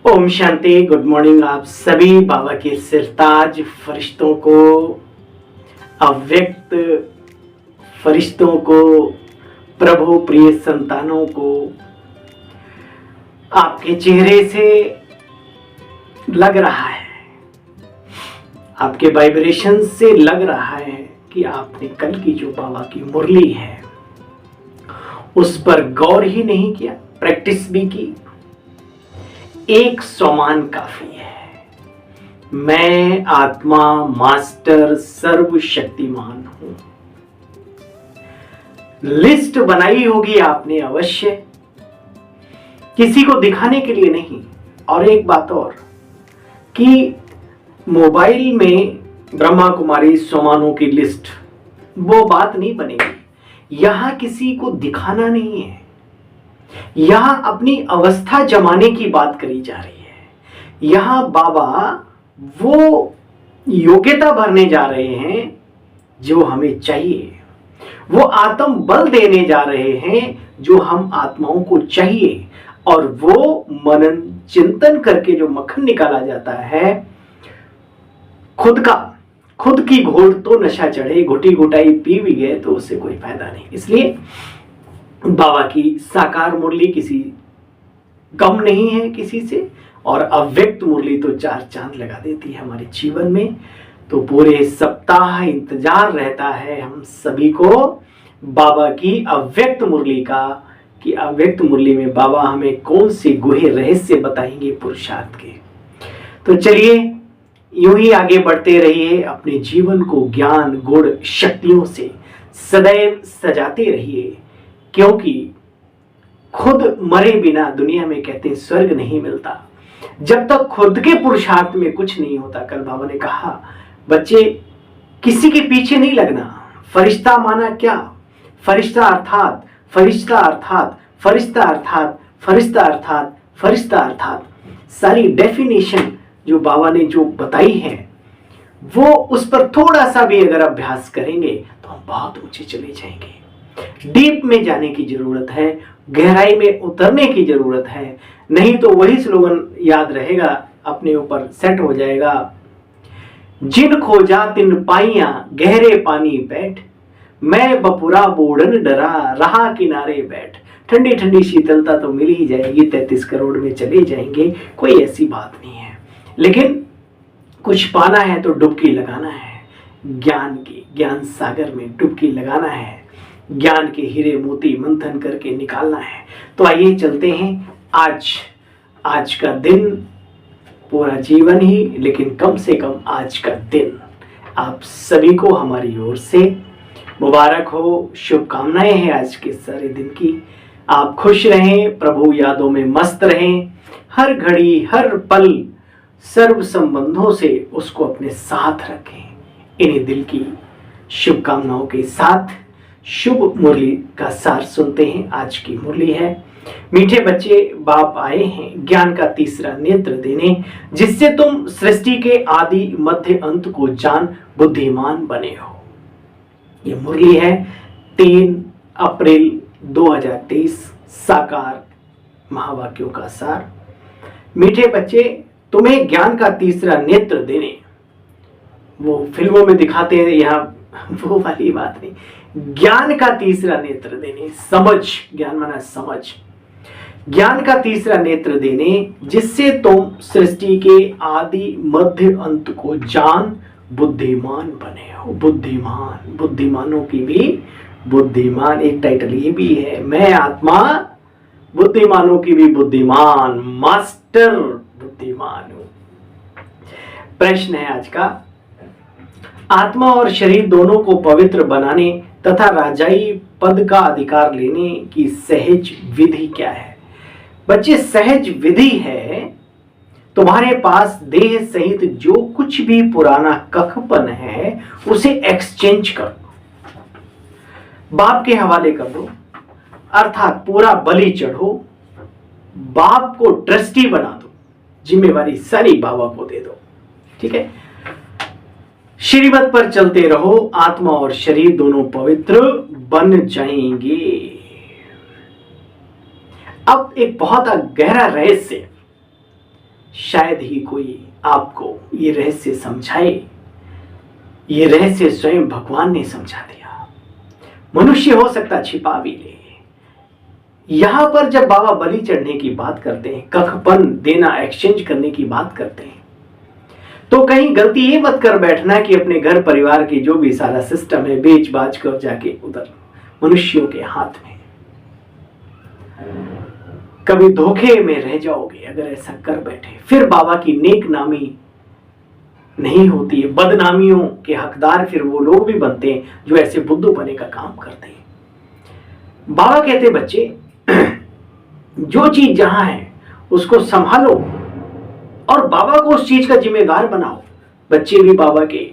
Om Shanti. Good morning आप सभी बाबा के सिरताज फरिश्तों को, अव्यक्त फरिश्तों को, प्रभु प्रिय संतानों को। आपके चेहरे से लग रहा है, आपके वाइब्रेशन से लग रहा है कि आपने कल की जो बाबा की मुरली है उस पर गौर ही नहीं किया, प्रैक्टिस भी की। एक समान काफी है। मैं आत्मा मास्टर सर्वशक्तिमान हूं। लिस्ट बनाई होगी आपने अवश्य, किसी को दिखाने के लिए नहीं। और एक बात और कि मोबाइल में ब्रह्मा कुमारी सोमानों की लिस्ट, वो बात नहीं बनेगी। यहां किसी को दिखाना नहीं है, यहां अपनी अवस्था जमाने की बात करी जा रही है। यहां बाबा वो योग्यता भरने जा रहे हैं जो हमें चाहिए, वो आत्म बल देने जा रहे हैं जो हम आत्माओं को चाहिए। और वो मनन चिंतन करके जो मक्खन निकाला जाता है, खुद की घोट तो नशा चढ़े, घुटी घुटाई पी भी गए तो उससे कोई फायदा नहीं। इसलिए बाबा की साकार मुरली किसी कम नहीं है किसी से, और अव्यक्त मुरली तो चार चांद लगा देती है हमारे जीवन में। तो पूरे सप्ताह इंतजार रहता है हम सभी को बाबा की अव्यक्त मुरली का, कि अव्यक्त मुरली में बाबा हमें कौन से गुहे रहस्य बताएंगे पुरुषार्थ के। तो चलिए यूं ही आगे बढ़ते रहिए, अपने जीवन को ज्ञान गुण शक्तियों से सदैव सजाते रहिए, क्योंकि खुद मरे बिना दुनिया में कहते हैं स्वर्ग नहीं मिलता। जब तक खुद के पुरुषार्थ में कुछ नहीं होता। कल बाबा ने कहा बच्चे किसी के पीछे नहीं लगना। फरिश्ता माना क्या? फरिश्ता अर्थात फरिश्ता अर्थात फरिश्ता अर्थात फरिश्ता अर्थात फरिश्ता अर्थात सारी डेफिनेशन जो बाबा ने जो बताई है, वो उस पर थोड़ा सा भी अगर अभ्यास करेंगे तो हम बहुत ऊंचे चले जाएंगे। डीप में जाने की जरूरत है, गहराई में उतरने की जरूरत है, नहीं तो वही स्लोगन याद रहेगा, अपने ऊपर सेट हो जाएगा। जिन खोजा तिन पाइया गहरे पानी बैठ, मैं बपुरा बूढ़न डरा रहा किनारे बैठ। ठंडी ठंडी शीतलता तो मिल ही जाएगी, 33 करोड़ में चले जाएंगे, कोई ऐसी बात नहीं है। लेकिन कुछ पाना है तो डुबकी लगाना है, ज्ञान की, ज्ञान सागर में डुबकी लगाना है, ज्ञान के हीरे मोती मंथन करके निकालना है। तो आइए चलते हैं। आज का दिन, पूरा जीवन ही, लेकिन कम से कम आज का दिन आप सभी को हमारी ओर से मुबारक हो, शुभकामनाएं हैं आज के सारे दिन की। आप खुश रहें, प्रभु यादों में मस्त रहें, हर घड़ी हर पल सर्व संबंधों से उसको अपने साथ रखें। इन्हीं दिल की शुभकामनाओं के साथ शुभ मुरली का सार सुनते हैं। आज की मुरली है, मीठे बच्चे बाप आए हैं ज्ञान का तीसरा नेत्र देने, जिससे तुम सृष्टि के आदि मध्य अंत को जान बुद्धिमान बने हो। ये मुरली है 3 अप्रैल 2023, साकार महावाक्यों का सार। मीठे बच्चे, तुम्हें ज्ञान का तीसरा नेत्र देने, वो फिल्मों में दिखाते हैं, यहाँ वो वाली बात नहीं। ज्ञान का तीसरा नेत्र देने, समझ, ज्ञान माना समझ, ज्ञान का तीसरा नेत्र देने, जिससे तुम सृष्टि के आदि मध्य अंत को जान बुद्धिमान बने हो। बुद्धिमान, बुद्धिमानों की भी बुद्धिमान, एक टाइटल ये भी है, मैं आत्मा बुद्धिमानों की भी बुद्धिमान, मास्टर बुद्धिमान हूं। प्रश्न है आज का, आत्मा और शरीर दोनों को पवित्र बनाने तथा राजाई पद का अधिकार लेने की सहज विधि क्या है? बच्चे, सहज विधि है तुम्हारे पास देह सहित जो कुछ भी पुराना कखपन है उसे एक्सचेंज करो, बाप के हवाले कर दो, अर्थात पूरा बलि चढ़ो, बाप को ट्रस्टी बना दो, जिम्मेवारी सारी बाबा को दे दो। ठीक है, श्रीमत पर चलते रहो, आत्मा और शरीर दोनों पवित्र बन जाएंगे। अब एक बहुत गहरा रहस्य, शायद ही कोई आपको ये रहस्य समझाए। ये रहस्य स्वयं भगवान ने समझा दिया। मनुष्य हो सकता छिपा भी ले। यहां पर जब बाबा बलि चढ़ने की बात करते हैं, कखपन देना, एक्सचेंज करने की बात करते हैं, तो कहीं गलती ये मत कर बैठना कि अपने घर परिवार की जो भी सारा सिस्टम है बेच बाच कर जाके उधर मनुष्यों के हाथ में कभी धोखे में रह जाओगे अगर ऐसा कर बैठे। फिर बाबा की नेक नामी नहीं होती है। बदनामियों के हकदार फिर वो लोग भी बनते हैं जो ऐसे बुद्धू बने का काम करते हैं। बाबा कहते बच्चे, जो चीज जहां है उसको संभालो और बाबा को उस चीज का जिम्मेदार बनाओ। बच्चे भी बाबा के,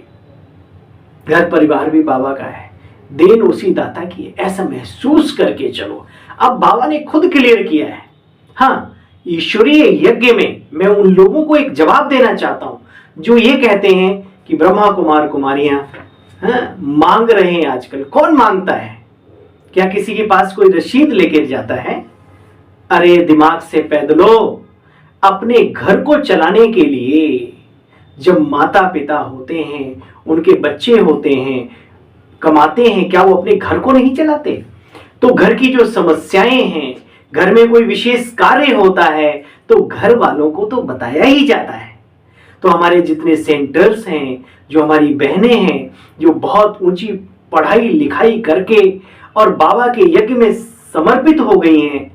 घर परिवार भी बाबा का है, देन उसी दाता की है, ऐसा महसूस करके चलो। अब बाबा ने खुद क्लियर किया है। हाँ, ईश्वरीय यज्ञ में मैं उन लोगों को एक जवाब देना चाहता हूं जो ये कहते हैं कि ब्रह्मा कुमार कुमारियां मांग रहे हैं। आजकल कौन मांगता है? क्या किसी के पास कोई रसीद लेकर जाता है? अरे दिमाग से पैदलो, अपने घर को चलाने के लिए जब माता पिता होते हैं, उनके बच्चे होते हैं, कमाते हैं, क्या वो अपने घर को नहीं चलाते? तो घर की जो समस्याएं हैं, घर में कोई विशेष कार्य होता है तो घर वालों को तो बताया ही जाता है। तो हमारे जितने सेंटर्स हैं, जो हमारी बहनें हैं, जो बहुत ऊंची पढ़ाई लिखाई करके और बाबा के यज्ञ में समर्पित हो गई हैं,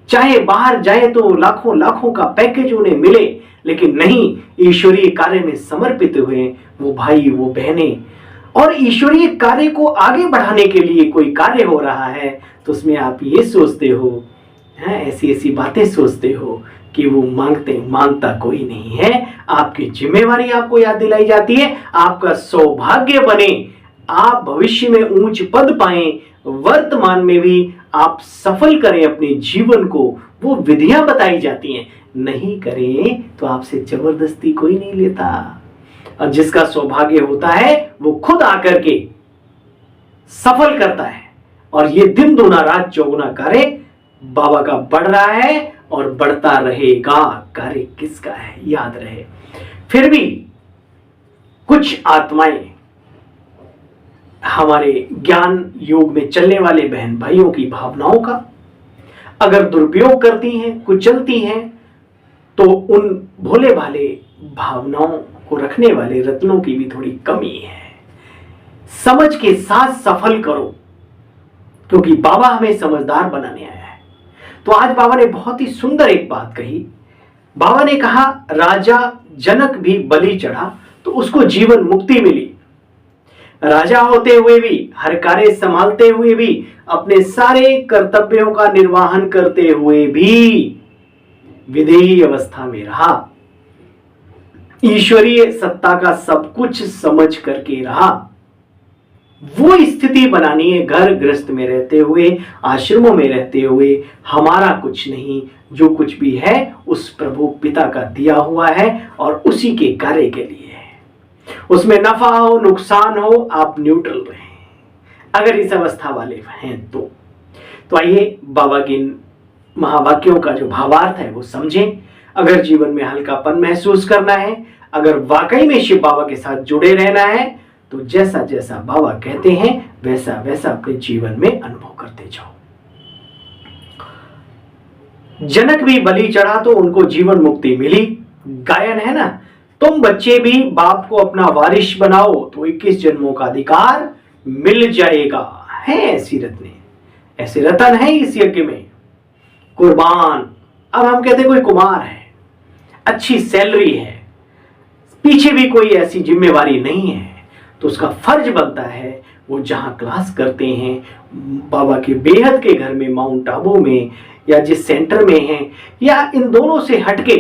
चाहे बाहर जाए तो लाखों लाखों का पैकेज उन्हें मिले, लेकिन नहीं, ईश्वरीय कार्य में समर्पित हुए वो भाई, वो बहनें, और ईश्वरीय कार्य को आगे बढ़ाने के लिए कोई कार्य हो रहा है तो उसमें आप ये सोचते हो, ऐसी ऐसी बातें सोचते हो कि वो मांगता कोई नहीं है। आपकी जिम्मेवारी आपको याद दिलाई जाती है। आपका सौभाग्य बने, आप भविष्य में ऊंच पद पाएं, वर्तमान में भी आप सफल करें अपने जीवन को, वो विधियां बताई जाती हैं। नहीं करें तो आपसे जबरदस्ती कोई नहीं लेता। और जिसका सौभाग्य होता है वो खुद आकर के सफल करता है। और ये दिन दूना रात चौगुना कार्य बाबा का बढ़ रहा है और बढ़ता रहेगा। कार्य किसका है याद रहे। फिर भी कुछ आत्माएं हमारे ज्ञान योग में चलने वाले बहन भाइयों की भावनाओं का अगर दुरुपयोग करती हैं, कुचलती हैं, तो उन भोले भाले भावनाओं को रखने वाले रत्नों की भी थोड़ी कमी है। समझ के साथ सफल करो, क्योंकि बाबा हमें समझदार बनाने आया है। तो आज बाबा ने बहुत ही सुंदर एक बात कही। बाबा ने कहा, राजा जनक भी बलि चढ़ा तो उसको जीवन मुक्ति मिली। राजा होते हुए भी, हर कार्य संभालते हुए भी, अपने सारे कर्तव्यों का निर्वहन करते हुए भी विधेयी अवस्था में रहा, ईश्वरीय सत्ता का सब कुछ समझ करके रहा। वो स्थिति बनानी है घर गृहस्थ में रहते हुए, आश्रमों में रहते हुए। हमारा कुछ नहीं, जो कुछ भी है उस प्रभु पिता का दिया हुआ है और उसी के कार्य के लिए है। उसमें नफा हो नुकसान हो, आप न्यूट्रल रहें अगर इस अवस्था वाले हैं तो आइए बाबा के महावाक्यों का जो भावार्थ है वो समझें। अगर जीवन में हल्कापन महसूस करना है, अगर वाकई में शिव बाबा के साथ जुड़े रहना है, तो जैसा जैसा बाबा कहते हैं वैसा वैसा अपने जीवन में अनुभव करते जाओ। जनक भी बलि चढ़ा तो उनको जीवन मुक्ति मिली। गायन है ना, तुम बच्चे भी बाप को अपना वारिश बनाओ तो 21 जन्मों का अधिकार मिल जाएगा। है ऐसी रत्न, ऐसे रतन है इस यज्ञ में। कुर्बान, अब हम कहते कोई कुमार है, अच्छी सैलरी है, पीछे भी कोई ऐसी जिम्मेवारी नहीं है, तो उसका फर्ज बनता है वो जहां क्लास करते हैं बाबा के बेहद के घर में, माउंट आबू में, या जिस सेंटर में हैं, या इन दोनों से हटके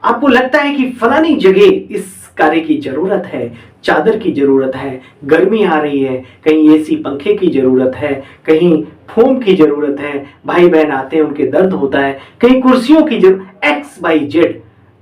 आपको लगता है कि फलानी जगह इस कार्य की जरूरत है, चादर की जरूरत है, गर्मी आ रही है, कहीं एसी पंखे की जरूरत है, कहीं फोम की जरूरत है, भाई बहन आते हैं उनके दर्द होता है, कहीं कुर्सियों की जरूरत, XYZ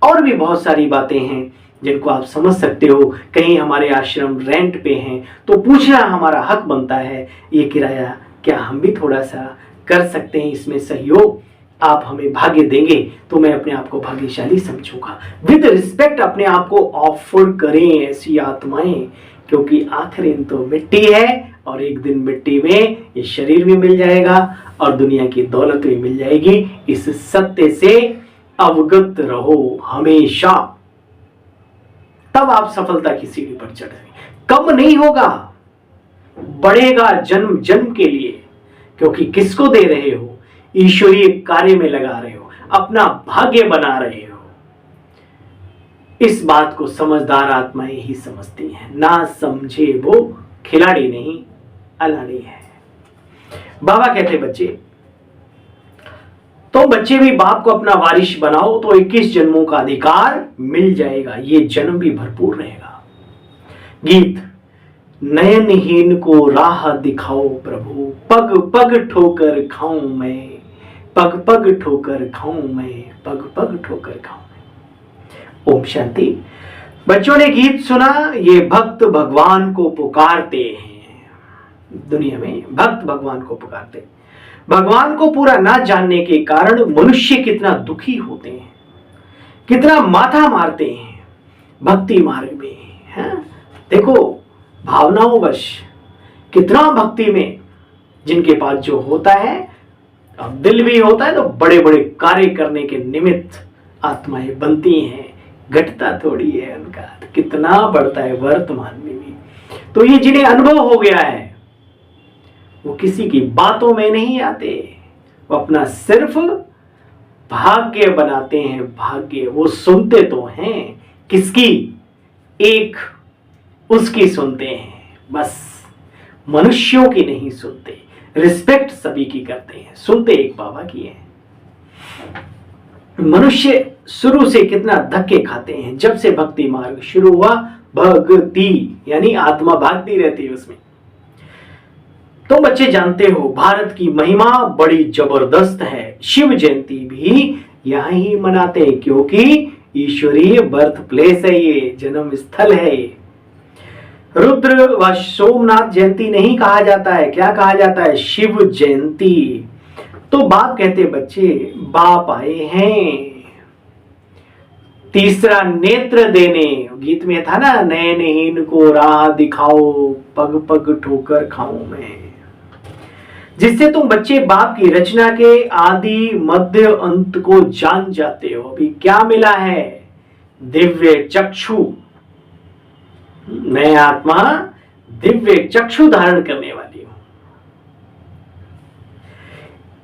और भी बहुत सारी बातें हैं जिनको आप समझ सकते हो। कहीं हमारे आश्रम रेंट पे हैं तो पूछना हमारा हक बनता है, ये किराया क्या हम भी थोड़ा सा कर सकते हैं इसमें सहयोग। आप हमें भाग्य देंगे तो मैं अपने आप को भाग्यशाली समझूंगा। विद रिस्पेक्ट अपने आप को ऑफर करें ऐसी आत्माएं, क्योंकि आखिर इन तो मिट्टी है और एक दिन मिट्टी में ये शरीर भी मिल जाएगा और दुनिया की दौलत भी मिल जाएगी। इस सत्य से अवगत रहो हमेशा, तब आप सफलता की सीढ़ी पर चढ़ेंगे। कम नहीं होगा, बढ़ेगा जन्म जन्म के लिए, क्योंकि किसको दे रहे हो? ईश्वरीय कार्य में लगा रहे हो, अपना भाग्य बना रहे हो। इस बात को समझदार आत्माएं ही समझती हैं, ना समझे वो खिलाड़ी नहीं अलाड़ी है। बाबा कहते बच्चे, तो बच्चे भी बाप को अपना वारिश बनाओ तो 21 जन्मों का अधिकार मिल जाएगा, ये जन्म भी भरपूर रहेगा। गीत, नयनहीन को राह दिखाओ प्रभु, पग पग ठोकर खाऊं मैं, पग पग ठोकर खाऊं मैं, पग पग ठोकर खाऊं मैं। ओम शांति। बच्चों ने गीत सुना, ये भक्त भगवान को पुकारते हैं। दुनिया में भक्त भगवान को पुकारते, भगवान को पूरा ना जानने के कारण मनुष्य कितना दुखी होते हैं, कितना माथा मारते हैं भक्ति मार्ग में, है? देखो भावनाओं वश कितना भक्ति में जिनके पास जो होता है, अब दिल भी होता है, तो बड़े बड़े कार्य करने के निमित्त आत्माएं बनती हैं। घटता थोड़ी है उनका, तो कितना बढ़ता है वर्तमान में भी। तो ये जिन्हें अनुभव हो गया है वो किसी की बातों में नहीं आते, वो अपना सिर्फ भाग्य बनाते हैं। भाग्य वो सुनते तो हैं, किसकी? एक उसकी सुनते हैं, बस मनुष्यों की नहीं सुनते। रिस्पेक्ट सभी की करते हैं, सुनते एक बाबा की है। मनुष्य शुरू से कितना धक्के खाते हैं। जब से भक्ति मार्ग शुरू हुआ, भक्ति यानी आत्मा भागती रहती है उसमें। तो बच्चे जानते हो भारत की महिमा बड़ी जबरदस्त है। शिव जयंती भी यहां ही मनाते हैं, क्योंकि ईश्वरीय बर्थ प्लेस है, ये जन्म स्थल है। रुद्र व सोमनाथ जयंती नहीं कहा जाता है, क्या कहा जाता है? शिव जयंती। तो बाप कहते बच्चे, बाप आए हैं तीसरा नेत्र देने। गीत में था ना, नयनहीन को राह दिखाओ, पग पग ठोकर खाऊं मैं। जिससे तुम बच्चे बाप की रचना के आदि मध्य अंत को जान जाते हो। अभी क्या मिला है? दिव्य चक्षु। मैं आत्मा दिव्य चक्षु धारण करने वाली हूं।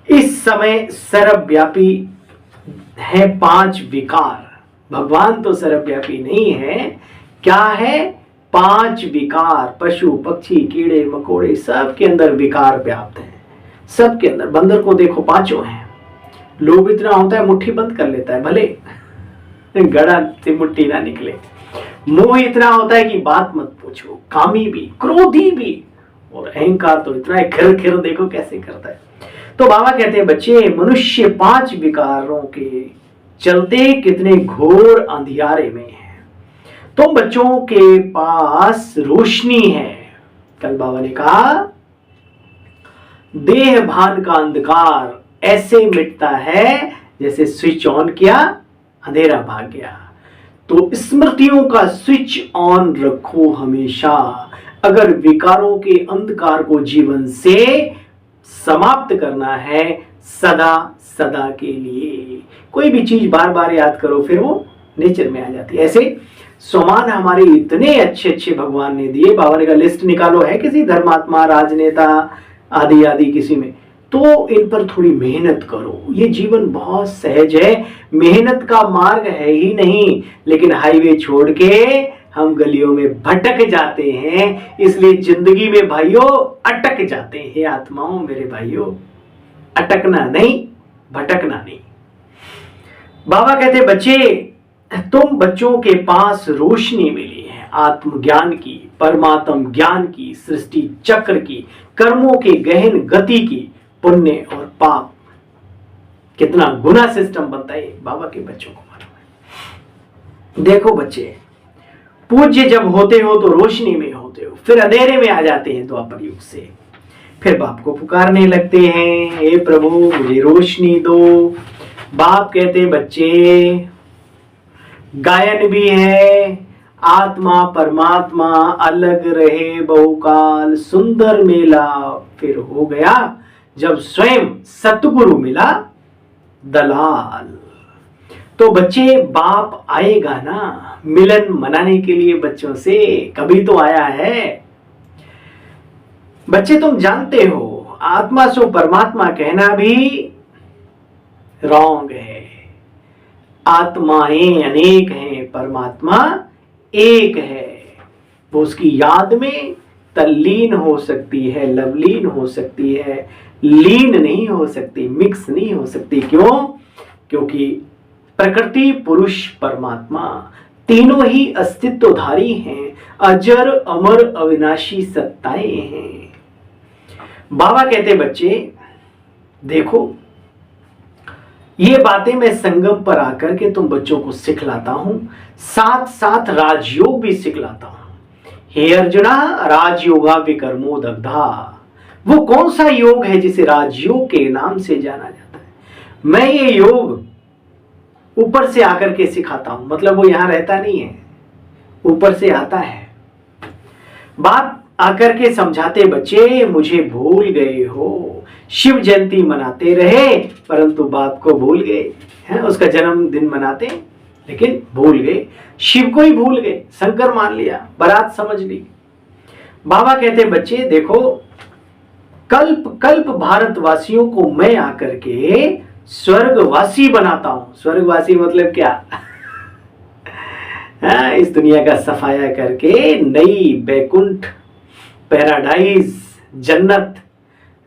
इस समय सर्वव्यापी है 5 विकार। भगवान तो सर्वव्यापी नहीं है, क्या है? 5 विकार। पशु पक्षी कीड़े मकोड़े सबके अंदर विकार व्याप्त है, सबके अंदर। बंदर को देखो 5 हैं। लोभ इतना होता है मुट्ठी बंद कर लेता है, भले गड़ा से मुट्ठी ना निकले। मोह इतना होता है कि बात मत पूछो। कामी भी, क्रोधी भी, और अहंकार तो इतना है, खिर खिर देखो कैसे करता है। तो बाबा कहते हैं बच्चे, मनुष्य 5 विकारों के चलते कितने घोर अंधियारे में है। तो बच्चों के पास रोशनी है। कल बाबा ने कहा, देह भान का अंधकार ऐसे मिटता है जैसे स्विच ऑन किया, अंधेरा भाग गया। तो स्मृतियों का स्विच ऑन रखो हमेशा। अगर विकारों के अंधकार को जीवन से समाप्त करना है सदा सदा के लिए, कोई भी चीज बार बार याद करो, फिर वो नेचर में आ जाती है। ऐसे सोमान हमारे इतने अच्छे अच्छे भगवान ने दिए। बाबा ने कहा लिस्ट निकालो, है किसी धर्मात्मा, राजनेता आदि आदि किसी में, तो इन पर थोड़ी मेहनत करो। ये जीवन बहुत सहज है, मेहनत का मार्ग है ही नहीं, लेकिन हाईवे छोड़ के हम गलियों में भटक जाते हैं। इसलिए जिंदगी में भाइयों अटक जाते हैं। आत्माओं मेरे भाइयों, अटकना नहीं, भटकना नहीं। बाबा कहते बच्चे, तुम बच्चों के पास रोशनी मिली है आत्मज्ञान की, परमात्म ज्ञान की, सृष्टि चक्र की, कर्मों के गहन गति की, पुण्य और पाप कितना गुना सिस्टम बनता है बाबा के बच्चों को मालूम है। देखो बच्चे, पूज्य जब होते हो तो रोशनी में होते हो, फिर अंधेरे में आ जाते हैं द्वापर युग से। फिर बाप को पुकारने लगते हैं, हे प्रभु मुझे रोशनी दो। बाप कहते बच्चे गायन भी है, आत्मा परमात्मा अलग रहे बहुकाल, सुंदर मेला फिर हो गया जब स्वयं सतगुरु मिला दलाल। तो बच्चे बाप आएगा ना मिलन मनाने के लिए बच्चों से, कभी तो आया है। बच्चे तुम जानते हो आत्मा सो परमात्मा कहना भी रॉन्ग है। आत्माएं अनेक हैं, परमात्मा एक है। वो उसकी याद में तल्लीन हो सकती है, लवलीन हो सकती है, लीन नहीं हो सकती, मिक्स नहीं हो सकती। क्यों? क्योंकि प्रकृति पुरुष परमात्मा तीनों ही अस्तित्वधारी हैं, अजर अमर अविनाशी सत्ताएं हैं। बाबा कहते बच्चे देखो ये बातें मैं संगम पर आकर के तुम बच्चों को सिखलाता हूं, साथ साथ राजयोग भी सिखलाता हूं। हे अर्जुना राजयोगा विकर्मो दग्धा, वो कौन सा योग है जिसे राजयोग के नाम से जाना जाता है? मैं ये योग ऊपर से आकर के सिखाता हूं, मतलब वो यहां रहता नहीं है, ऊपर से आता है। बात आकर के समझाते बच्चे मुझे भूल गए हो, शिव जयंती मनाते रहे परंतु बाप को भूल गए हैं। उसका जन्मदिन मनाते लेकिन भूल गए, शिव को ही भूल गए, शंकर मान लिया, बारात समझ ली। बाबा कहते बच्चे देखो कल्प कल्प भारतवासियों को मैं आकर के स्वर्गवासी बनाता हूं। स्वर्गवासी मतलब क्या? इस दुनिया का सफाया करके नई बैकुंठ पैराडाइज जन्नत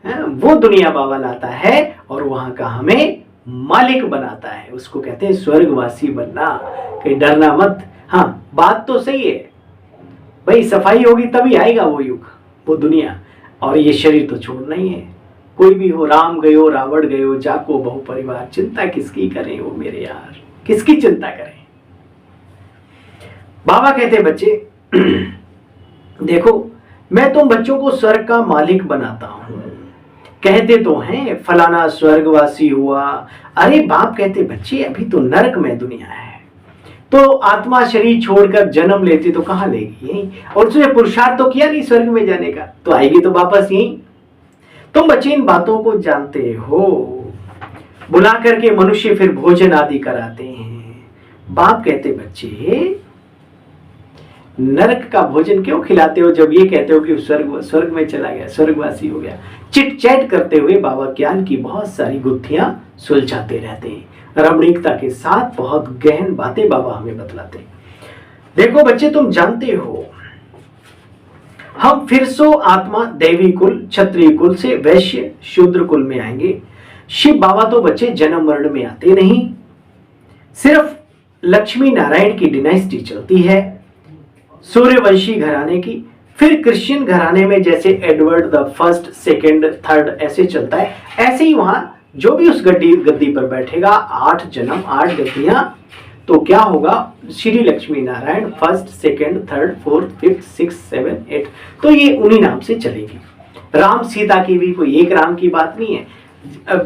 वो दुनिया बाबा लाता है और वहां का हमें मालिक बनाता है। उसको कहते हैं स्वर्गवासी बनना। कहीं डरना मत। हाँ बात तो सही है भाई, सफाई होगी तभी आएगा वो युग, वो दुनिया। और ये शरीर तो छोड़ना ही है। कोई भी हो, राम गयो रावण गयो जाको बहु परिवार, चिंता किसकी करें वो मेरे यार, किसकी चिंता करें। बाबा कहते बच्चे देखो मैं तुम बच्चों को स्वर्ग का मालिक बनाता हूं। कहते तो हैं फलाना स्वर्गवासी हुआ। अरे बाप कहते बच्चे अभी तो नरक में दुनिया है, तो आत्मा शरीर छोड़कर जन्म लेती तो कहां लेगी? यही। और उसने पुरुषार्थ तो किया नहीं स्वर्ग में जाने का, तो आएगी तो वापस यही। तुम बच्चे इन बातों को जानते हो। बुला करके मनुष्य फिर भोजन आदि कराते हैं। बाप कहते बच्चे नरक का भोजन क्यों खिलाते हो जब ये कहते हो कि स्वर्ग में चला गया, स्वर्गवासी हो गया। चिट चैट करते हुए बाबा ज्ञान की बहुत सारी गुत्थियां सुलझाते रहते हैं। रमणीकता के साथ बहुत गहन बातें बाबा हमें बतलाते हैं। देखो बच्चे तुम जानते हो हम फिर सो आत्मा दैवी कुल क्षत्रिय कुल से वैश्य शूद्र कुल में आएंगे। शिव बाबा तो बच्चे जन्म मरण में आते नहीं, सिर्फ लक्ष्मी नारायण की डिनाइस्टी चलती है सूर्यवंशी घराने की। फिर क्रिश्चियन घराने में जैसे Edward the first second third ऐसे चलता है, ऐसे ही वहां जो भी उस गद्दी पर बैठेगा 8 जन्म 8 गद्दियां, तो क्या होगा Shri Lakshmi Narayan first second third fourth fifth 6 7 8, तो ये उन्हीं नाम से चलेगी। राम सीता की भी कोई एक राम की बात नहीं है।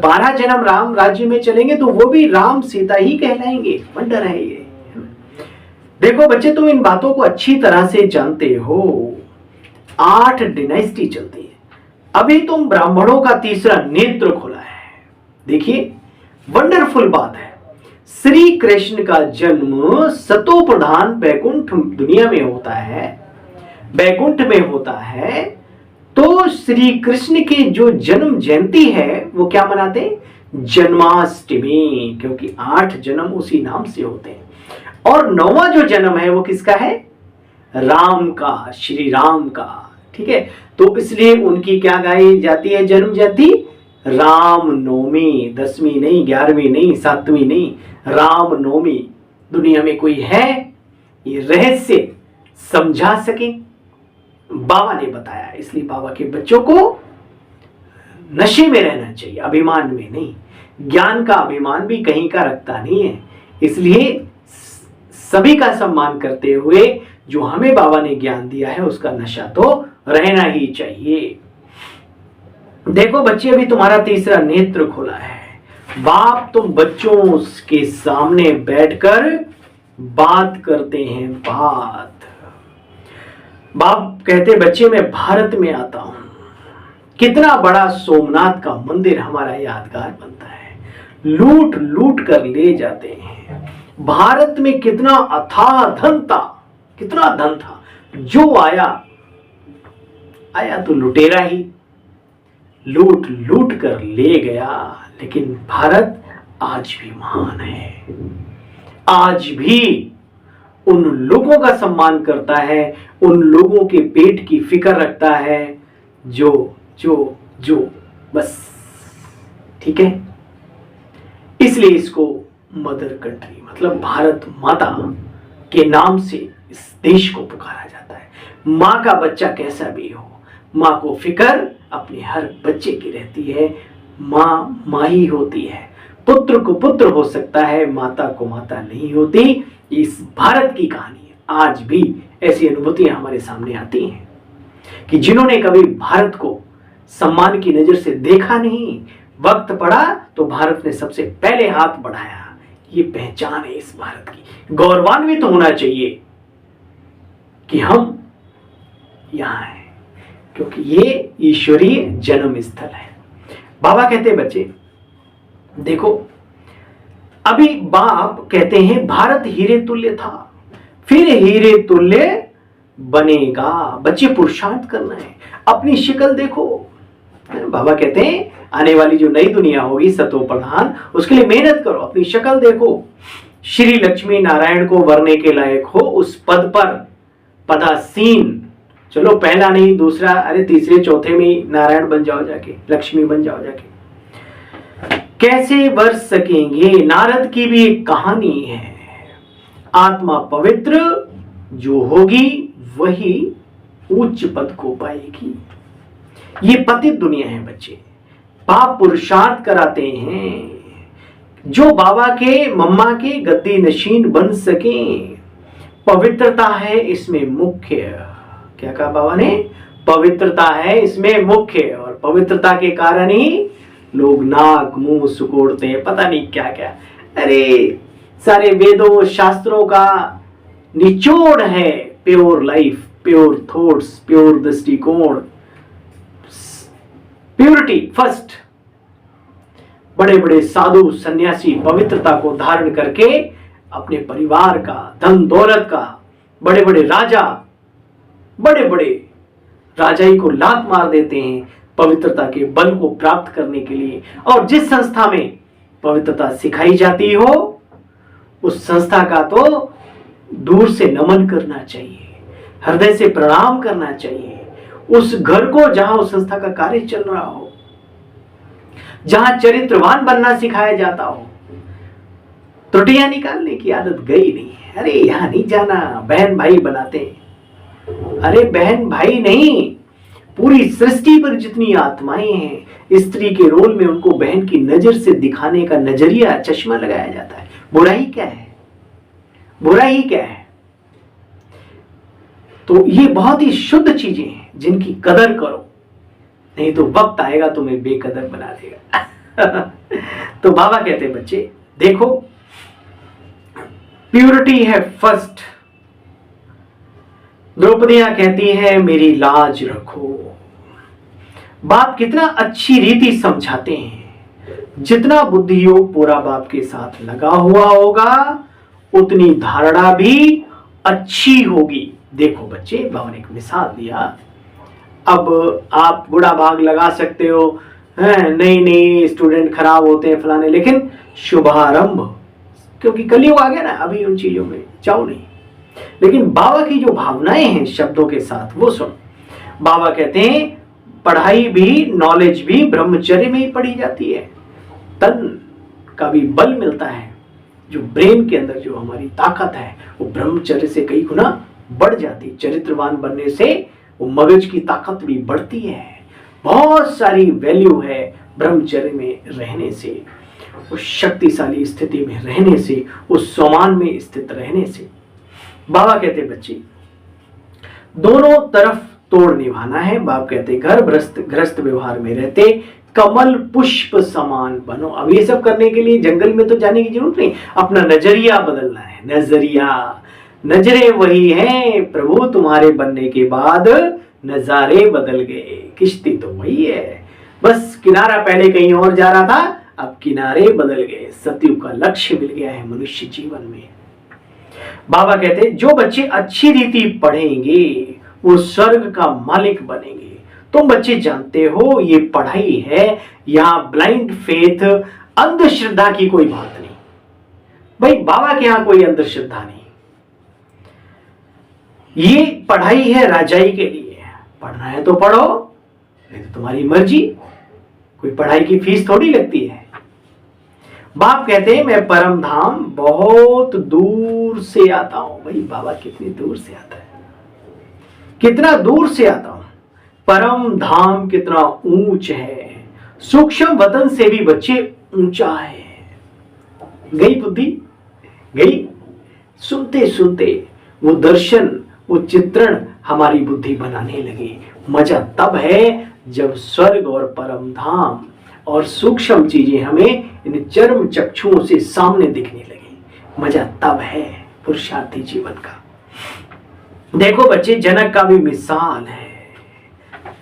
12 जन्म राम राज्य में चलेंगे तो वो भी राम सीता ही कहलाएंगे। वंडर है ये। देखो बच्चे तुम इन बातों को अच्छी तरह से जानते हो। 8 डिनाइस्टी चलती है। अभी तुम ब्राह्मणों का तीसरा नेत्र खुला है। देखिए वंडरफुल बात है। श्री कृष्ण का जन्म सतो प्रधान बैकुंठ दुनिया में होता है, बैकुंठ में होता है। तो श्री कृष्ण की जो जन्म जयंती है वो क्या मनाते? जन्माष्टमी, क्योंकि 8 जन्म उसी नाम से होते हैं। और 9वां जो जन्म है वो किसका है? राम का, श्री राम का। ठीक है, तो इसलिए उनकी क्या गाई जाती है जन्म जयंती? राम नवमी। 10वीं नहीं, 11वीं नहीं, 7वीं नहीं, राम नवमी। दुनिया में कोई है ये रहस्य समझा सके? बाबा ने बताया। इसलिए बाबा के बच्चों को नशे में रहना चाहिए, अभिमान में नहीं। ज्ञान का अभिमान भी कहीं का रखता नहीं है। इसलिए सभी का सम्मान करते हुए जो हमें बाबा ने ज्ञान दिया है उसका नशा तो रहना ही चाहिए। देखो बच्चे, अभी तुम्हारा तीसरा नेत्र खुला है। बाप तुम बच्चों के सामने बैठकर बात करते हैं। बाप कहते, बच्चे मैं भारत में आता हूं, कितना बड़ा सोमनाथ का मंदिर हमारा यादगार बनता है, लूट लूट कर ले जाते हैं। भारत में कितना अथाह धन था, कितना धन था, जो आया तो लुटेरा ही, लूट लूट कर ले गया। लेकिन भारत आज भी महान है, आज भी उन लोगों का सम्मान करता है, उन लोगों के पेट की फिक्र रखता है जो जो जो बस, ठीक है। इसलिए इसको मदर कंट्री मतलब भारत माता के नाम से इस देश को पुकारा जाता है। माँ का बच्चा कैसा भी हो, माँ को फिक्र अपने हर बच्चे की रहती है। माँ माँ ही होती है, पुत्र को पुत्र हो सकता है, माता को माता नहीं होती। इस भारत की कहानी है, आज भी ऐसी अनुभूतियां हमारे सामने आती हैं कि जिन्होंने कभी भारत को सम्मान की नजर से देखा नहीं, वक्त पड़ा तो भारत ने सबसे पहले हाथ बढ़ाया। ये पहचान है इस भारत की, गौरवान्वित तो होना चाहिए कि हम यहां हैं, क्योंकि ये ईश्वरीय जन्म स्थल है। बाबा कहते, बच्चे देखो, अभी बाप कहते हैं भारत हीरे तुल्य था, फिर हीरे तुल्य बनेगा। बच्चे पुरुषार्थ करना है, अपनी शक्ल देखो। बाबा कहते हैं आने वाली जो नई दुनिया होगी सतो प्रधान, उसके लिए मेहनत करो, अपनी शक्ल देखो। श्री लक्ष्मी नारायण को वरने के लायक हो, उस पद पर पदासीन, चलो पहला नहीं दूसरा, अरे तीसरे चौथे में नारायण बन जाओ, जाके लक्ष्मी बन जाओ जाके। कैसे वर सकेंगे, नारद की भी एक कहानी है। आत्मा पवित्र जो होगी वही उच्च पद को पाएगी। ये पतित दुनिया है बच्चे, पाप पुरुषार्थ कराते हैं। जो बाबा के मम्मा के गद्दी नशीन बन सके, पवित्रता है इसमें मुख्य। क्या कहा बाबा ने? पवित्रता है इसमें मुख्य, और पवित्रता के कारण ही लोग नाक मुंह सुकोड़ते हैं, पता नहीं क्या क्या। अरे सारे वेदों शास्त्रों का निचोड़ है pure life, pure thoughts, pure दृष्टिकोण, प्योरिटी फर्स्ट। बड़े बड़े साधु सन्यासी पवित्रता को धारण करके अपने परिवार का, धन दौलत का, बड़े बड़े राजाई को लात मार देते हैं पवित्रता के बल को प्राप्त करने के लिए। और जिस संस्था में पवित्रता सिखाई जाती हो, उस संस्था का तो दूर से नमन करना चाहिए, हृदय से प्रणाम करना चाहिए। उस घर को जहां उस संस्था का कार्य चल रहा हो, जहां चरित्रवान बनना सिखाया जाता हो, त्रुटियां निकालने की आदत गई नहीं है। अरे यहां नहीं जाना, बहन भाई बनाते हैं। अरे बहन भाई नहीं, पूरी सृष्टि पर जितनी आत्माएं हैं, स्त्री के रोल में उनको बहन की नजर से दिखाने का नजरिया, चश्मा लगाया जाता है। बुराई क्या है? बुराई क्या है? तो ये बहुत ही शुद्ध चीजें हैं जिनकी कदर करो, नहीं तो वक्त आएगा तुम्हें बेकदर बना देगा। तो बाबा कहते बच्चे देखो, प्यूरिटी है फर्स्ट। द्रौपदियां कहती है मेरी लाज रखो। बाप कितना अच्छी रीति समझाते हैं। जितना बुद्धि योग पूरा बाप के साथ लगा हुआ होगा, उतनी धारणा भी अच्छी होगी। देखो बच्चे, बाबा ने एक मिसाल दिया। अब आप बुरा भाग लगा सकते हो, नहीं स्टूडेंट खराब होते हैं फलाने, लेकिन शुभारंभ, क्योंकि कलयुग आ गया ना, अभी उन चीजों में जाओ नहीं। लेकिन बाबा की जो भावनाएं हैं शब्दों के साथ, वो सुन। बाबा कहते हैं पढ़ाई भी, नॉलेज भी ब्रह्मचर्य में ही पढ़ी जाती है। तन का भी बल मिलता है, जो ब्रेन के अंदर जो हमारी ताकत है वो ब्रह्मचर्य से कई गुना बढ़ जाती है। चरित्रवान बनने से वो मगज की ताकत भी बढ़ती है। बहुत सारी वैल्यू है ब्रह्मचर्य में रहने से, उस शक्तिशाली स्थिति में रहने से, उस सम्मान में स्थित रहने से। बाबा कहते बच्चे दोनों तरफ तोड़ निभाना है। बाप कहते घर ग्रस्त व्यवहार में रहते कमल पुष्प समान बनो। अब ये सब करने के लिए जंगल में तो जाने की जरूरत नहीं, अपना नजरिया बदलना है। नजरिया, नजरे वही हैं प्रभु, तुम्हारे बनने के बाद नजारे बदल गए। किश्ती तो वही है, बस किनारा पहले कहीं और जा रहा था, अब किनारे बदल गए। सतयुग का लक्ष्य मिल गया है मनुष्य जीवन में। बाबा कहते जो बच्चे अच्छी रीति पढ़ेंगे वो स्वर्ग का मालिक बनेंगे। तुम बच्चे जानते हो ये पढ़ाई है, यहां ब्लाइंड फेथ, अंधश्रद्धा की कोई बात नहीं। भाई बाबा के यहां कोई अंधश्रद्धा नहीं, ये पढ़ाई है राजाई के लिए। पढ़ना है तो पढ़ो, नहीं तो तुम्हारी मर्जी, कोई पढ़ाई की फीस थोड़ी लगती है। बाप कहते हैं मैं परम धाम बहुत दूर से आता हूं। भाई बाबा कितनी दूर से आता है, कितना दूर से आता हूं। परम धाम कितना ऊंच है, सूक्ष्म वतन से भी बच्चे ऊंचा है। गई बुद्धि गई, सुनते सुनते वो दर्शन, वो चित्रण हमारी बुद्धि बनाने लगे। मजा तब है जब स्वर्ग और परम धाम और सूक्ष्म चीजें हमें इन चर्म चक्षुओं से सामने दिखने लगे। मजा तब है पुरुषार्थी जीवन का। देखो बच्चे, जनक का भी मिसाल है,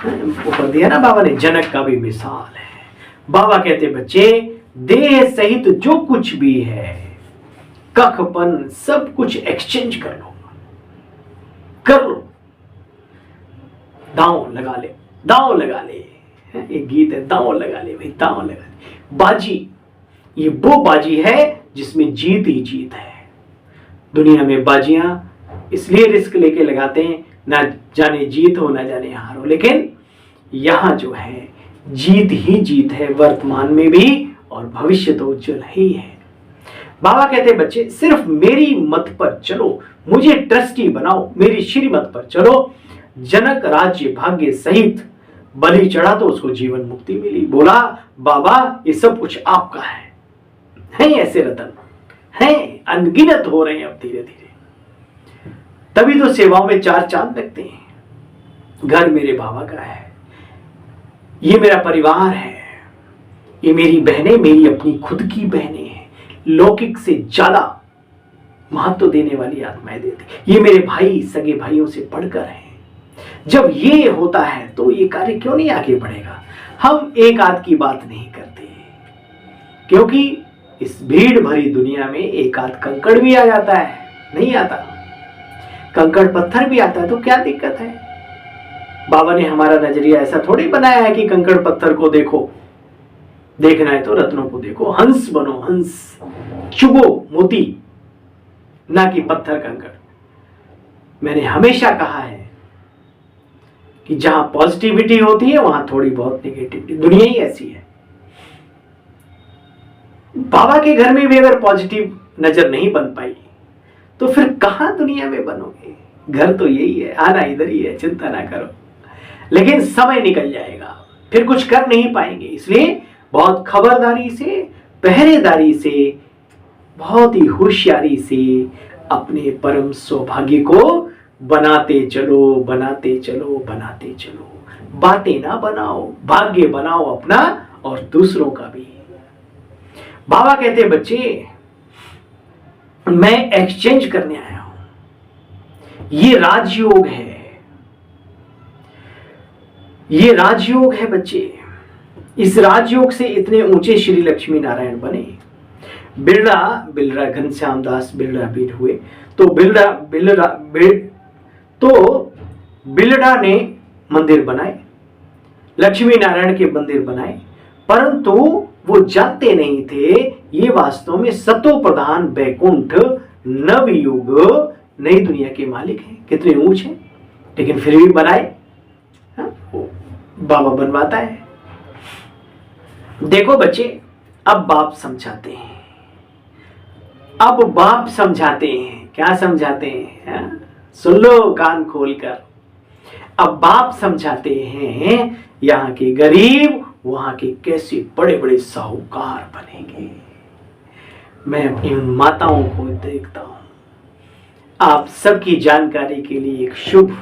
ऊपर दिया ना बाबा ने, जनक का भी मिसाल है। बाबा कहते बच्चे देह सहित जो कुछ भी है, कखपन सब कुछ एक्सचेंज कर लो, कर लो, दांव लगा ले, दांव लगा ले। एक गीत है, दांव लगा ले भाई, दांव लगा ले। बाजी, ये वो बाजी है जिसमें जीत ही जीत है। दुनिया में बाजियां इसलिए रिस्क लेके लगाते हैं, ना जाने जीत हो ना जाने हार हो, लेकिन यहां जो है जीत ही जीत है, वर्तमान में भी और भविष्य तो उज्जवल ही है। बाबा कहते बच्चे सिर्फ मेरी मत पर चलो, मुझे ट्रस्टी बनाओ, मेरी श्रीमत पर चलो। जनक राज्य भाग्य सहित बलि चढ़ा तो उसको जीवन मुक्ति मिली। बोला बाबा ये सब कुछ आपका है ऐसे रतन हैं, अनगिनत हो रहे हैं अब धीरे धीरे। तभी तो सेवाओं में चार चांद लगते हैं। घर मेरे बाबा का है, ये मेरा परिवार है, ये मेरी बहनें मेरी अपनी खुद की बहनें हैं, लौकिक से ज्यादा महत्व देने वाली आत्माएं देती। ये मेरे भाई सगे भाइयों से बढ़कर हैं। जब ये होता है तो ये कार्य क्यों नहीं आगे बढ़ेगा। हम एक आध की बात नहीं करते, क्योंकि इस भीड़ भरी दुनिया में एक आध कंकड़ भी आ जाता है, नहीं आता, कंकड़ पत्थर भी आता है, तो क्या दिक्कत है। बाबा ने हमारा नजरिया ऐसा थोड़ी बनाया है कि कंकड़ पत्थर को देखो, देखना है तो रत्नों को देखो। हंस बनो, हंस चुगो मोती, ना कि पत्थर कंकड़। मैंने हमेशा कहा है कि जहां पॉजिटिविटी होती है वहां थोड़ी बहुत नेगेटिविटी, दुनिया ही ऐसी है। बाबा के घर में भी अगर पॉजिटिव नजर नहीं बन पाई तो फिर कहां दुनिया में बनोगे। घर तो यही है, आना इधर ही है, चिंता ना करो। लेकिन समय निकल जाएगा, फिर कुछ कर नहीं पाएंगे। इसलिए बहुत खबरदारी से, पहरेदारी से, बहुत ही होशियारी से अपने परम सौभाग्य को बनाते चलो, बनाते चलो, बनाते चलो। बातें ना बनाओ, भाग्य बनाओ अपना और दूसरों का भी। बाबा कहते बच्चे मैं एक्सचेंज करने आया हूं। ये राजयोग है, ये राजयोग है बच्चे। इस राजयोग से इतने ऊंचे श्री लक्ष्मी नारायण बने। बिरला घनश्याम दास बिरला बीट हुए तो बिरला ने मंदिर बनाए, लक्ष्मी नारायण के मंदिर बनाए, परंतु वो जानते नहीं थे ये वास्तव में सतो प्रधान बैकुंठ नवयुग नई दुनिया के मालिक हैं। कितने ऊंच हैं, लेकिन फिर भी बनाए। बाबा बनवाता है। देखो बच्चे, अब बाप समझाते हैं, अब बाप समझाते हैं। क्या समझाते हैं, सुन लो कान खोलकर। अब बाप समझाते हैं यहाँ के गरीब वहां के कैसे बड़े बड़े साहूकार बनेंगे। मैं अपनी उन माताओं को देखता हूं। आप सबकी जानकारी के लिए एक शुभ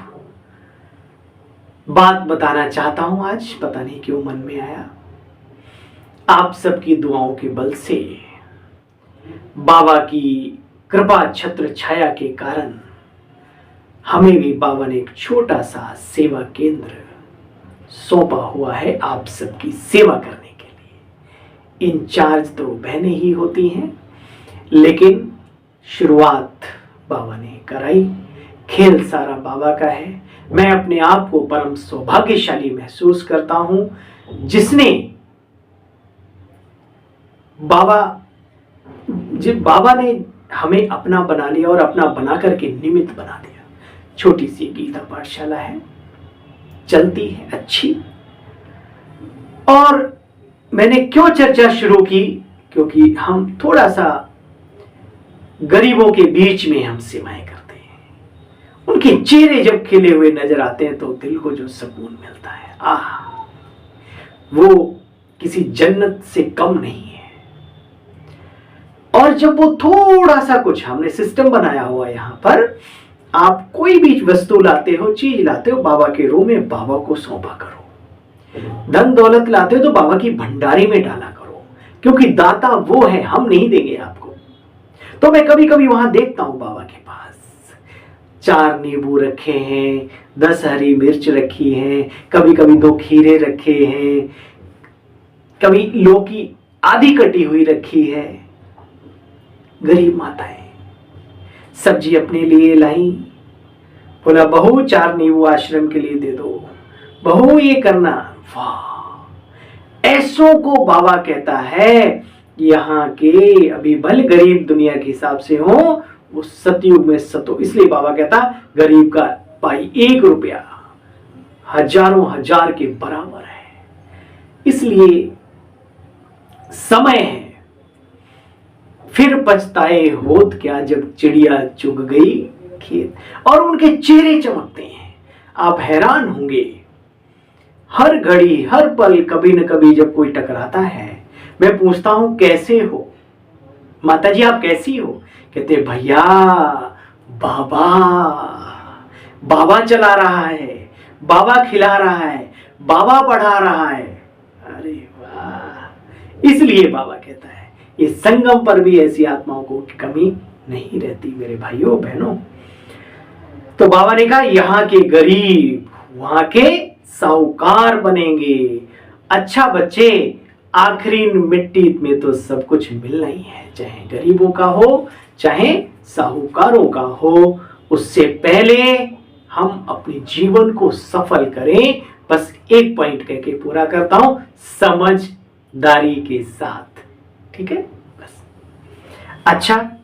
बात बताना चाहता हूं आज, पता नहीं क्यों मन में आया। आप सबकी दुआओं के बल से, बाबा की कृपा छत्र छाया के कारण हमें भी बाबा ने एक छोटा सा सेवा केंद्र सौंपा हुआ है आप सबकी सेवा करने के लिए। इंचार्ज तो बहनें ही होती हैं, लेकिन शुरुआत बाबा ने कराई, खेल सारा बाबा का है। मैं अपने आप को परम सौभाग्यशाली महसूस करता हूं, जिसने बाबा ने हमें अपना बना लिया और अपना बना करके निमित्त बना दिया। छोटी सी गीता पाठशाला है, चलती है अच्छी। और मैंने क्यों चर्चा शुरू की, क्योंकि हम थोड़ा सा गरीबों के बीच में हम सेवाएं करते हैं। उनके चेहरे जब खिले हुए नजर आते हैं तो दिल को जो सुकून मिलता है, वो किसी जन्नत से कम नहीं है। और जब वो थोड़ा सा कुछ, हमने सिस्टम बनाया हुआ है यहाँ पर, आप कोई भी वस्तु लाते हो, चीज लाते हो, बाबा के रूम में बाबा को सौंपा करो। धन दौलत लाते हो तो बाबा की भंडारी में डाला करो, क्योंकि दाता वो है, हम नहीं देंगे आपको। तो मैं कभी कभी वहां देखता हूं बाबा के पास 4 नींबू रखे हैं, 10 हरी मिर्च रखी है, कभी कभी 2 खीरे रखे हैं, कभी लौकी आधी कटी हुई रखी है। गरीब माताएं सब्जी अपने लिए लाई, बोला बहू 4 नींबू आश्रम के लिए दे दो, बहू ये करना। वाह, ऐसों को बाबा कहता है यहाँ के अभी भले गरीब दुनिया के हिसाब से हो, वो सतयुग में सतो। इसलिए बाबा कहता गरीब का पाई 1 रुपया हजारों हजार के बराबर है। इसलिए समय है, फिर पछताए होत क्या जब चिड़िया चुग गई खेत। और उनके चेहरे चमकते हैं, आप हैरान होंगे। हर घड़ी हर पल कभी न कभी जब कोई टकराता है, मैं पूछता हूं कैसे हो माता जी, आप कैसी हो? कहते भैया बाबा, बाबा चला रहा है, बाबा खिला रहा है, बाबा पढ़ा रहा है। अरे वाह, इसलिए बाबा कहता है ये संगम पर भी ऐसी आत्माओं को कमी नहीं रहती मेरे भाइयों बहनों। तो बाबा ने कहा यहाँ के गरीब वहां के साहूकार बनेंगे। अच्छा बच्चे, आखिरी मिट्टी में तो सब कुछ मिलना ही है, चाहे गरीबों का हो चाहे साहूकारों का हो। उससे पहले हम अपने जीवन को सफल करें। बस एक पॉइंट कह के पूरा करता हूं, समझदारी के साथ, ठीक है बस। अच्छा,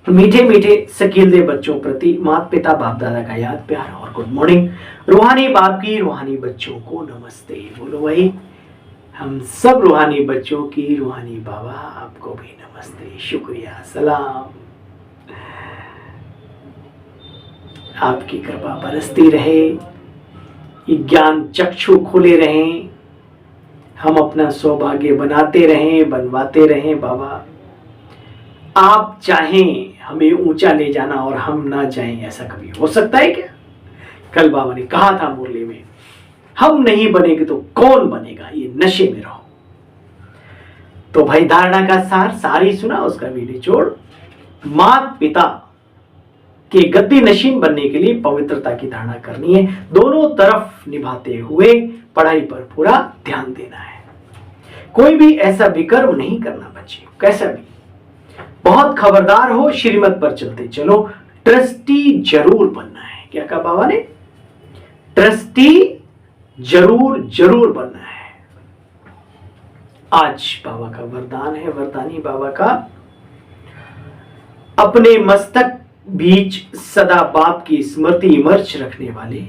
मीठे मीठे सकीलदे बच्चों प्रति माता पिता बाप दादा का याद प्यार और गुड मॉर्निंग। रूहानी बाप की रूहानी बच्चों को नमस्ते। बोलो भाई, हम सब रूहानी बच्चों की रूहानी बाबा आपको भी नमस्ते, शुक्रिया, सलाम। आपकी कृपा बरसती रहे, ये ज्ञान चक्षु खुले रहें, हम अपना सौभाग्य बनाते रहें, बनवाते रहें। बाबा आप चाहें हमें ऊंचा ले जाना और हम ना जाएं, ऐसा कभी हो सकता है क्या? कल बाबा ने कहा था मुरली में, हम नहीं बनेंगे तो कौन बनेगा, ये नशे में रहो। तो भाई धारणा का सार ही सुना, उसका भी निचोड़। माता पिता के गद्दी नशीन बनने के लिए पवित्रता की धारणा करनी है, दोनों तरफ निभाते हुए पढ़ाई पर पूरा ध्यान देना है। कोई भी ऐसा विकर्म नहीं करना बच्चे, कैसा भी। बहुत खबरदार हो, श्रीमत पर चलते चलो, ट्रस्टी जरूर बनना है। क्या कहा बाबा ने? ट्रस्टी जरूर जरूर बनना है। आज बाबा का वरदान है, वरदानी बाबा का, अपने मस्तक बीच सदा बाप की स्मृति इमर्च रखने वाले,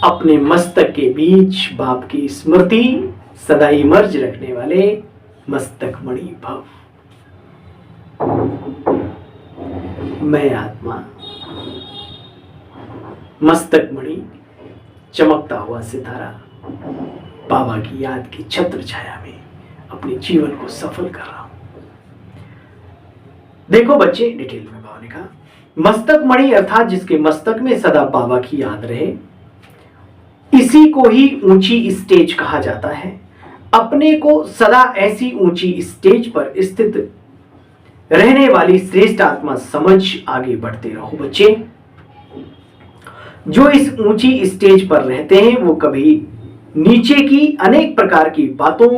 अपने मस्तक के बीच बाप की स्मृति सदा इमर्ज रखने वाले मस्तक मणि भव। मैं आत्मा मस्तक मणि, चमकता हुआ सितारा, बाबा की याद की छत्र छाया में अपने जीवन को सफल कर रहा हूं। देखो बच्चे, डिटेल में बाबा ने कहा, मस्तक मणि अर्थात जिसके मस्तक में सदा बाबा की याद रहे, इसी को ही ऊंची स्टेज कहा जाता है। अपने को सदा ऐसी ऊंची स्टेज पर स्थित रहने वाली श्रेष्ठ आत्मा समझ आगे बढ़ते रहो बच्चे। जो इस ऊंची स्टेज पर रहते हैं वो कभी नीचे की अनेक प्रकार की बातों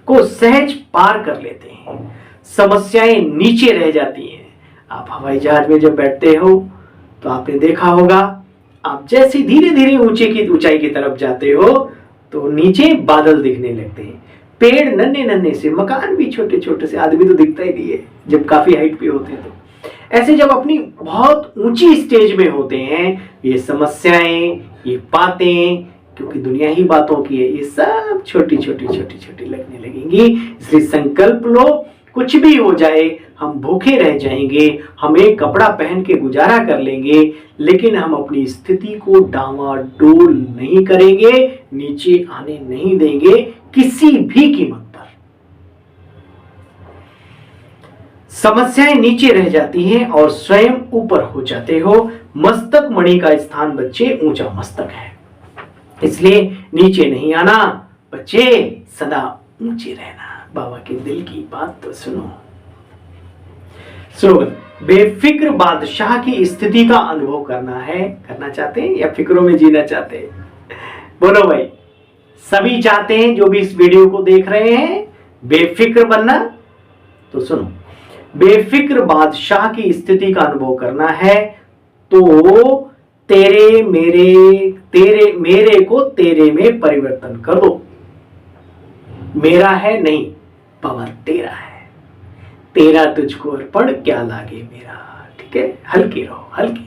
को सहज पार कर लेते हैं। समस्याएं नीचे रह जाती हैं। आप हवाई जहाज में जब बैठते हो तो आपने देखा होगा, आप जैसे धीरे धीरे ऊंचाई की तरफ जाते हो तो नीचे बादल दिखने लगते हैं, पेड़ नन्हे नन्हे से, मकान भी छोटे छोटे से, आदमी तो दिखता ही नहीं है जब काफी हाइट पे होते हैं। तो ऐसे जब अपनी बहुत ऊंची स्टेज में होते हैं, ये समस्याएं, ये बातें, क्योंकि दुनिया ही बातों की है, ये सब छोटी छोटी छोटी छोटी लगने लगेंगी। इसलिए संकल्प लो, कुछ भी हो जाए, हम भूखे रह जाएंगे, हम एक कपड़ा पहन के गुजारा कर लेंगे, लेकिन हम अपनी स्थिति को डामाडोल नहीं करेंगे, नीचे आने नहीं देंगे किसी भी कीमत पर। समस्याएं नीचे रह जाती हैं और स्वयं ऊपर हो जाते हो। मस्तक मणि का स्थान बच्चे ऊंचा मस्तक है, इसलिए नीचे नहीं आना बच्चे, सदा ऊंचे रहना। बाबा के दिल की बात तो सुनो। स्लोगन, बेफिक्र बादशाह की स्थिति का अनुभव करना चाहते हैं या फिक्रों में जीना चाहते हैं? बोलो भाई, सभी चाहते हैं जो भी इस वीडियो को देख रहे हैं बेफिक्र बनना। तो सुनो, बेफिक्र बादशाह की स्थिति का अनुभव करना है तो मेरे को तेरे में परिवर्तन कर दो। मेरा है नहीं, पावर तेरा है, तेरा तुझको अर्पण क्या लागे मेरा। ठीक है, हल्के रहो, हल्के।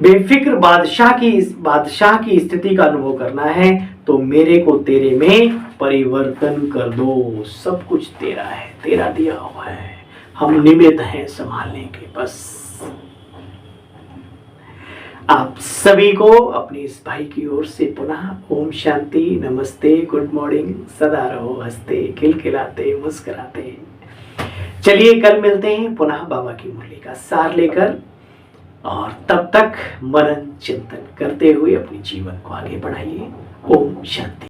बेफिक्र बादशाह की स्थिति का अनुभव करना है तो मेरे को तेरे में परिवर्तन कर दो। सब कुछ तेरा है, तेरा दिया हुआ है, हम निमित्त हैं संभालने के बस। आप सभी को अपने इस भाई की ओर से पुनः ओम शांति, नमस्ते, गुड मॉर्निंग। सदा रहो हंसते, खिलखिलाते, मुस्कुराते। चलिए कल मिलते हैं पुनः बाबा की मुरली का सार लेकर, और तब तक मनन चिंतन करते हुए अपने जीवन को आगे बढ़ाइए। ओम शांति।